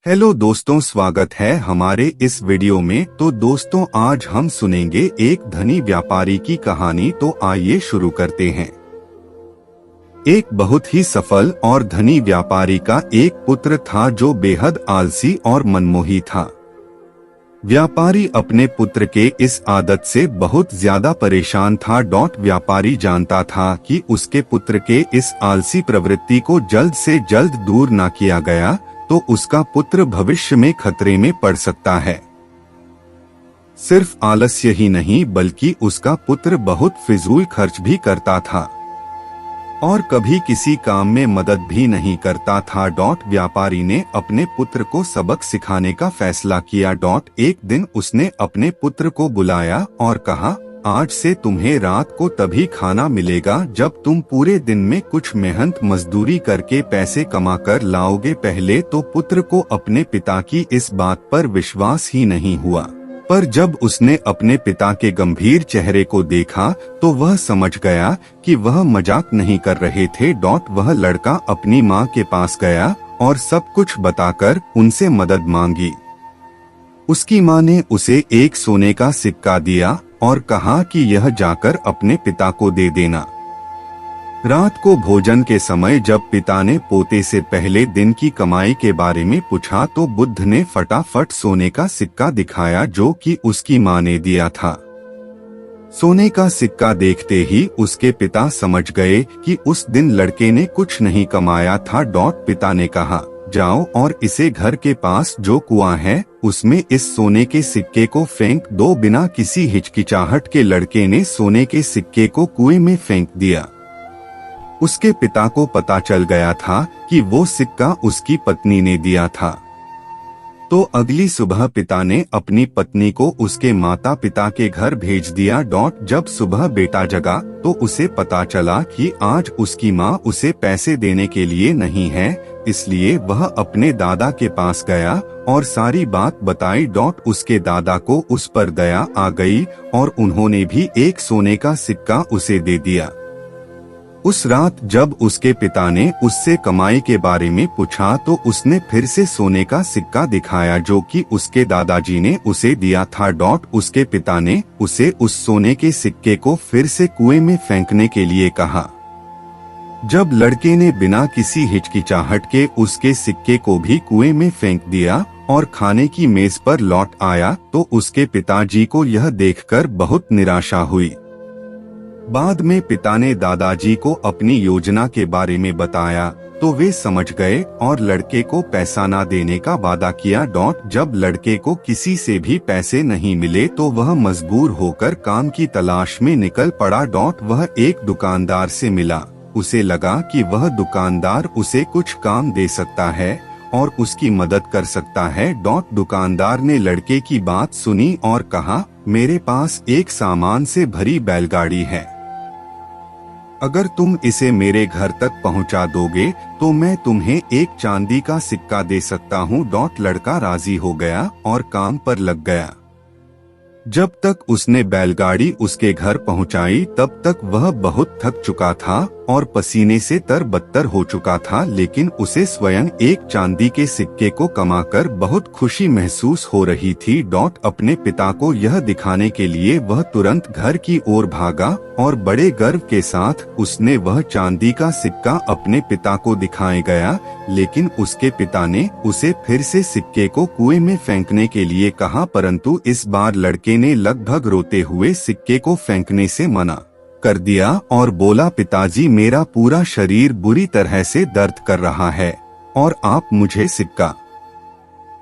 Hello दोस्तों, स्वागत है हमारे इस वीडियो में। तो दोस्तों, आज हम सुनेंगे एक धनी व्यापारी की कहानी। तो आइए शुरू करते हैं। एक बहुत ही सफल और धनी व्यापारी का एक पुत्र था जो बेहद आलसी और मनमोही था। व्यापारी अपने पुत्र के इस आदत से बहुत ज्यादा परेशान था। व्यापारी जानता था कि उसके पुत्र के इस आलसी प्रवृत्ति को जल्द से जल्द दूर न किया गया तो उसका पुत्र भविष्य में खतरे में पड़ सकता है। सिर्फ आलस्य ही नहीं बल्कि उसका पुत्र बहुत फिजूल खर्च भी करता था और कभी किसी काम में मदद भी नहीं करता था। व्यापारी ने अपने पुत्र को सबक सिखाने का फैसला किया। एक दिन उसने अपने पुत्र को बुलाया और कहा, आज से तुम्हें रात को तभी खाना मिलेगा जब तुम पूरे दिन में कुछ मेहनत मजदूरी करके पैसे कमा कर लाओगे। पहले तो पुत्र को अपने पिता की इस बात पर विश्वास ही नहीं हुआ, पर जब उसने अपने पिता के गंभीर चेहरे को देखा तो वह समझ गया कि वह मजाक नहीं कर रहे थे। वह लड़का अपनी माँ के पास गया और सब कुछ बताकर उनसे मदद मांगी। उसकी माँ ने उसे एक सोने का सिक्का दिया और कहा कि यह जाकर अपने पिता को दे देना। रात को भोजन के समय जब पिता ने पोते से पहले दिन की कमाई के बारे में पूछा तो बुद्ध ने फटाफट सोने का सिक्का दिखाया जो कि उसकी माँ ने दिया था। सोने का सिक्का देखते ही उसके पिता समझ गए कि उस दिन लड़के ने कुछ नहीं कमाया था। पिता ने कहा, जाओ और इसे घर के पास जो कुआं है उसमें इस सोने के सिक्के को फेंक दो। बिना किसी हिचकिचाहट के लड़के ने सोने के सिक्के को कुएं में फेंक दिया। उसके पिता को पता चल गया था कि वो सिक्का उसकी पत्नी ने दिया था। तो अगली सुबह पिता ने अपनी पत्नी को उसके माता पिता के घर भेज दिया। जब सुबह बेटा जगा तो उसे पता चला कि आज उसकी माँ उसे पैसे देने के लिए नहीं है, इसलिए वह अपने दादा के पास गया और सारी बात बताई। उसके दादा को उस पर दया आ गई और उन्होंने भी एक सोने का सिक्का उसे दे दिया। उस रात जब उसके पिता ने उससे कमाई के बारे में पूछा तो उसने फिर से सोने का सिक्का दिखाया जो कि उसके दादाजी ने उसे दिया था। उसके पिता ने उसे उस सोने के सिक्के को फिर से कुएं में फेंकने के लिए कहा। जब लड़के ने बिना किसी हिचकिचाहट के उसके सिक्के को भी कुएं में फेंक दिया और खाने की मेज पर लौट आया तो उसके पिताजी को यह देखकर बहुत निराशा हुई। बाद में पिता ने दादाजी को अपनी योजना के बारे में बताया तो वे समझ गए और लड़के को पैसा ना देने का वादा किया। जब लड़के को किसी से भी पैसे नहीं मिले तो वह मजबूर होकर काम की तलाश में निकल पड़ा। वह एक दुकानदार से मिला। उसे लगा कि वह दुकानदार उसे कुछ काम दे सकता है और उसकी मदद कर सकता है। दुकानदार ने लड़के की बात सुनी और कहा, मेरे पास एक सामान से भरी बैलगाड़ी है, अगर तुम इसे मेरे घर तक पहुंचा दोगे तो मैं तुम्हें एक चांदी का सिक्का दे सकता हूँ। लड़का राजी हो गया और काम पर लग गया। जब तक उसने बैलगाड़ी उसके घर पहुंचाई तब तक वह बहुत थक चुका था और पसीने से तरबतर हो चुका था, लेकिन उसे स्वयं एक चांदी के सिक्के को कमाकर बहुत खुशी महसूस हो रही थी। अपने पिता को यह दिखाने के लिए वह तुरंत घर की ओर भागा और बड़े गर्व के साथ उसने वह चांदी का सिक्का अपने पिता को दिखाए गया, लेकिन उसके पिता ने उसे फिर से सिक्के को कुएं में फेंकने के लिए कहा, परंतु इस बार लड़के ने लगभग रोते हुए सिक्के को फेंकने से मना कर दिया और बोला, पिताजी, मेरा पूरा शरीर बुरी तरह से दर्द कर रहा है और आप मुझे सिक्का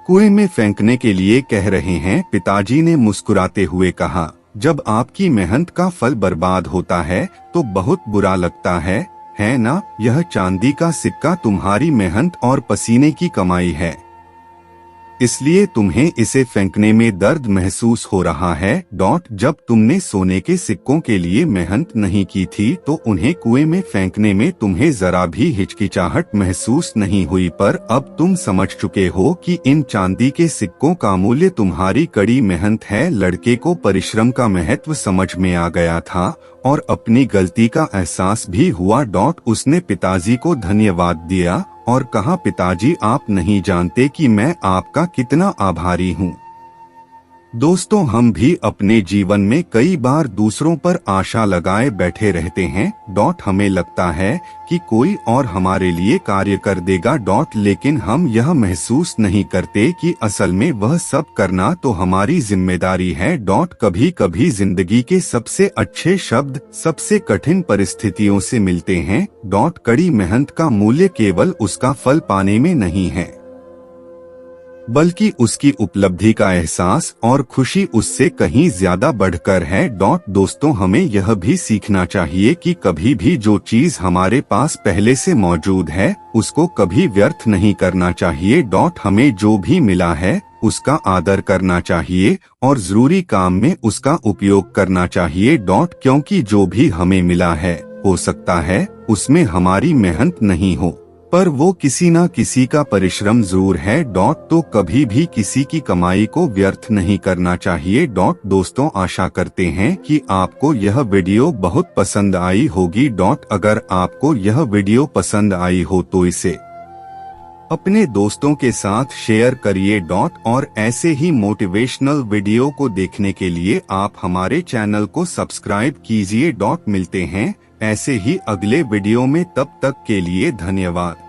कुएं में फेंकने के लिए कह रहे हैं। पिताजी ने मुस्कुराते हुए कहा, जब आपकी मेहनत का फल बर्बाद होता है तो बहुत बुरा लगता है ना? यह चांदी का सिक्का तुम्हारी मेहनत और पसीने की कमाई है, इसलिए तुम्हें इसे फेंकने में दर्द महसूस हो रहा है। जब तुमने सोने के सिक्कों के लिए मेहनत नहीं की थी तो उन्हें कुएं में फेंकने में तुम्हें जरा भी हिचकिचाहट महसूस नहीं हुई, पर अब तुम समझ चुके हो कि इन चांदी के सिक्कों का मूल्य तुम्हारी कड़ी मेहनत है। लड़के को परिश्रम का महत्व समझ में आ गया था और अपनी गलती का एहसास भी हुआ। उसने पिताजी को धन्यवाद दिया और कहा, पिताजी आप नहीं जानते कि मैं आपका कितना आभारी हूँ। दोस्तों, हम भी अपने जीवन में कई बार दूसरों पर आशा लगाए बैठे रहते हैं। हमें लगता है कि कोई और हमारे लिए कार्य कर देगा। लेकिन हम यह महसूस नहीं करते कि असल में वह सब करना तो हमारी जिम्मेदारी है। कभी कभी जिंदगी के सबसे अच्छे शब्द सबसे कठिन परिस्थितियों से मिलते हैं। कड़ी मेहनत का मूल्य केवल उसका फल पाने में नहीं है, बल्कि उसकी उपलब्धि का एहसास और खुशी उससे कहीं ज्यादा बढ़कर है। दोस्तों, हमें यह भी सीखना चाहिए कि कभी भी जो चीज हमारे पास पहले से मौजूद है उसको कभी व्यर्थ नहीं करना चाहिए। हमें जो भी मिला है उसका आदर करना चाहिए और जरूरी काम में उसका उपयोग करना चाहिए। क्योंकि जो भी हमें मिला है हो सकता है उसमें हमारी मेहनत नहीं हो, पर वो किसी न किसी का परिश्रम जरूर है। तो कभी भी किसी की कमाई को व्यर्थ नहीं करना चाहिए। दोस्तों, आशा करते हैं कि आपको यह वीडियो बहुत पसंद आई होगी। अगर आपको यह वीडियो पसंद आई हो तो इसे अपने दोस्तों के साथ शेयर करिए। और ऐसे ही मोटिवेशनल वीडियो को देखने के लिए आप हमारे चैनल को सब्सक्राइब कीजिए। मिलते हैं ऐसे ही अगले वीडियो में, तब तक के लिए धन्यवाद।